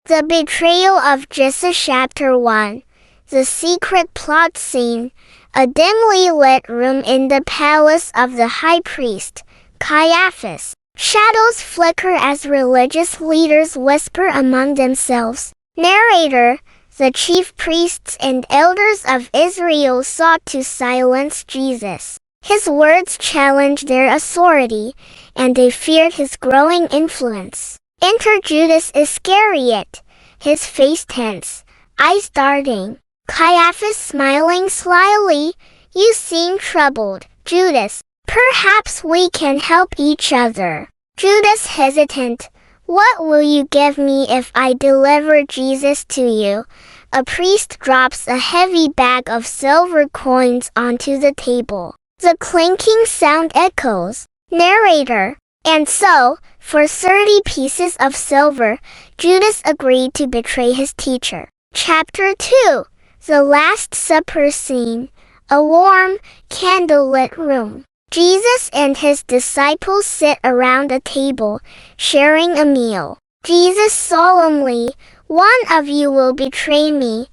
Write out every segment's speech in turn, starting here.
The Betrayal of Jesus Chapter 1. The secret plot scene. A dimly lit room in the palace of the high priest, Caiaphas. Shadows flicker as religious leaders whisper among themselves. Narrator. The chief priests and elders of Israel sought to silence Jesus. His words challenged their authority, and they feared his growing influence. Enter Judas Iscariot, his face tense, eyes darting. Caiaphas smiling slyly. You seem troubled, Judas. Perhaps we can help each other. Judas hesitant. What will you give me if I deliver Jesus to you? A priest drops a heavy bag of silver coins onto the table. The clinking sound echoes. Narrator. And so, for 30 pieces of silver, Judas agreed to betray his teacher. Chapter 2. The Last Supper scene. A warm, candlelit room. Jesus and his disciples sit around a table, sharing a meal. Jesus solemnly, "One of you will betray me."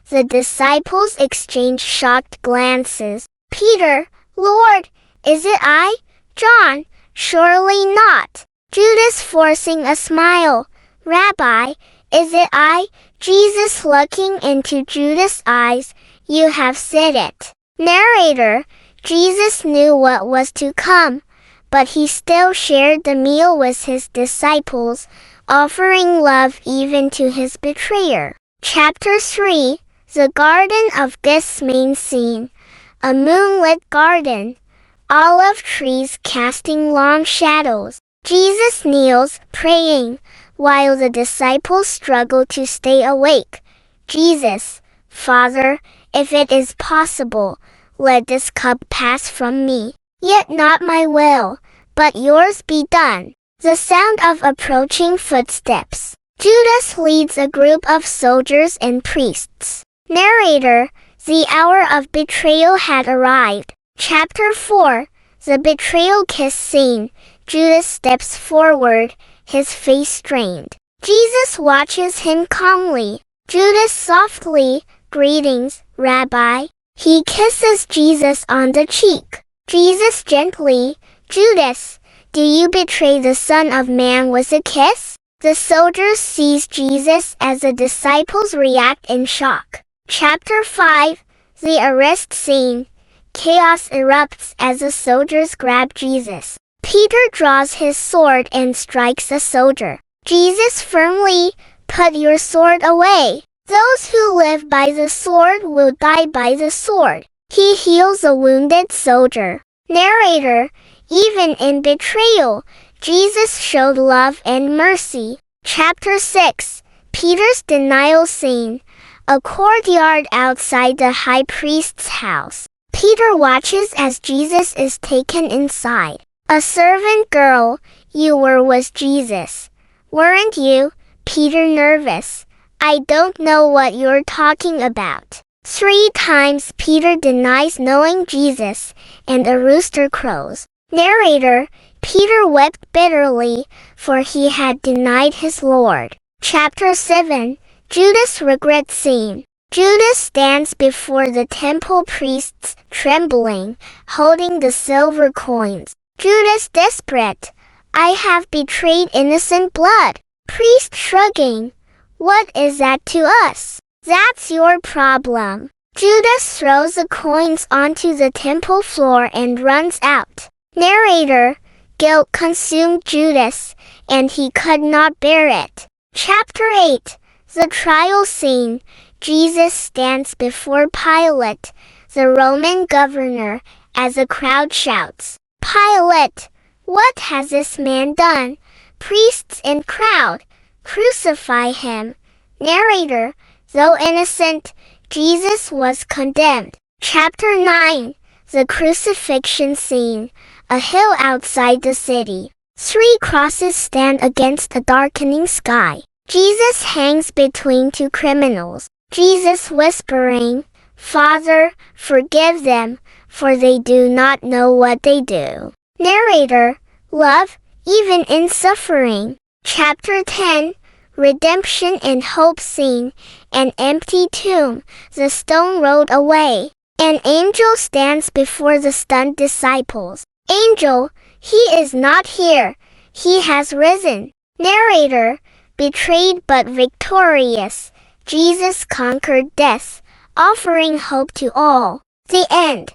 The disciples exchange shocked glances. Peter, "Lord, is it I?" John, "Surely not." Judas forcing a smile. "Rabbi, is it I?" Jesus looking into Judas' eyes, "You have said it." Narrator. Jesus knew what was to come, but he still shared the meal with his disciples, offering love even to his betrayer. Chapter 3. The Garden of Gethsemane scene. A moonlit garden. Olive trees casting long shadows. Jesus kneels, praying, while the disciples struggle to stay awake. Jesus, "Father, if it is possible, let this cup pass from me. Yet not my will, but yours be done." The sound of approaching footsteps. Judas leads a group of soldiers and priests. Narrator. The hour of betrayal had arrived. Chapter 4. The betrayal kiss scene. Judas steps forward, his face strained. Jesus watches him calmly. Judas softly, "Greetings, Rabbi." He kisses Jesus on the cheek. Jesus gently, "Judas, do you betray the Son of Man with a kiss?" The soldiers seize Jesus as the disciples react in shock. Chapter 5. The arrest scene. Chaos erupts as the soldiers grab Jesus. Peter draws his sword and strikes a soldier. Jesus firmly, "Put your sword away. Those who live by the sword will die by the sword." He heals a wounded soldier. Narrator. Even in betrayal, Jesus showed love and mercy. Chapter 6. Peter's denial scene. A courtyard outside the high priest's house. Peter watches as Jesus is taken inside. A servant girl, "You were with Jesus, weren't you?" Peter nervous. "I don't know what you're talking about." 3 times Peter denies knowing Jesus, and a rooster crows. Narrator. Peter wept bitterly, for he had denied his Lord. Chapter 7. Judas regret scene. Judas stands before the temple priests, trembling, holding the silver coins. Judas desperate. "I have betrayed innocent blood." Priest shrugging. "What is that to us? That's your problem." Judas throws the coins onto the temple floor and runs out. Narrator. Guilt consumed Judas, and he could not bear it. Chapter 8. The trial scene. Jesus stands before Pilate, the Roman governor, as a crowd shouts. Pilate, "What has this man done?" Priests and crowd, "Crucify him." Narrator. Though innocent, Jesus was condemned. Chapter 9. The crucifixion scene. A hill outside the city. 3 crosses stand against a darkening sky. Jesus hangs between 2 criminals. Jesus whispering, "Father, forgive them, for they do not know what they do." Narrator. Love, even in suffering. Chapter 10. redemption and hope scene, an empty tomb, the stone rolled away. An angel stands before the stunned disciples. Angel, he is not here. He has risen. Narrator, betrayed but victorious. Jesus conquered death, offering hope to all. The end.